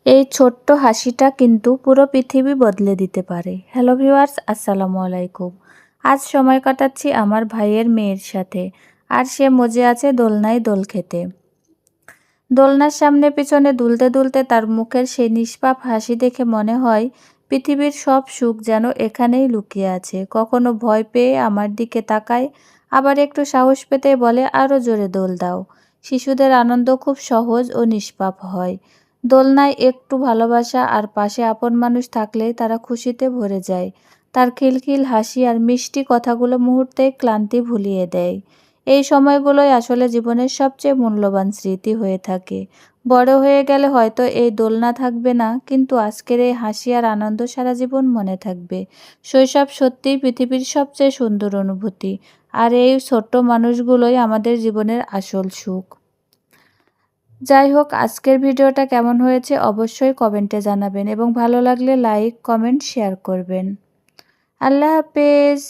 এই ছোট্ট হাসিটা কিন্তু পুরো পৃথিবী বদলে দিতে পারে। হ্যালো ভিউয়ার্স, আসসালামু আলাইকুম। আজ সময় কাটাচ্ছি আমার ভাইয়ের মেয়ের সাথে, আর সে মজে আছে দোলনায় দোল খেতে। দোলনার সামনে পিছনে দুলতে দুলতে তার মুখের সেই নিষ্পাপ হাসি দেখে মনে হয় পৃথিবীর সব সুখ যেন এখানেই লুকিয়ে আছে। কখনো ভয় পেয়ে আমার দিকে তাকায়, আবার একটু সাহস পেতে বলে আরও জোরে দোল দাও। শিশুদের আনন্দ খুব সহজ ও নিষ্পাপ হয়। দোলনায় একটু ভালোবাসা আর পাশে আপন মানুষ থাকলেই তারা খুশিতে ভরে যায়। তার খিলখিল হাসি আর মিষ্টি কথাগুলো মুহূর্তেই ক্লান্তি ভুলিয়ে দেয়। এই সময়গুলোই আসলে জীবনের সবচেয়ে মূল্যবান স্মৃতি হয়ে থাকে। বড় হয়ে গেলে হয়তো এই দোলনা থাকবে না, কিন্তু আজকের এই হাসি আর আনন্দ সারা জীবন মনে থাকবে। শৈশব সত্যিই পৃথিবীর সবচেয়ে সুন্দর অনুভূতি, আর এই ছোট্ট মানুষগুলোই আমাদের জীবনের আসল সুখ। যাই হোক, আজকের ভিডিওটা কেমন হয়েছে অবশ্যই কমেন্টে জানাবেন এবং ভালো লাগলে লাইক, কমেন্ট, শেয়ার করবেন। আল্লাহ হাফেজ।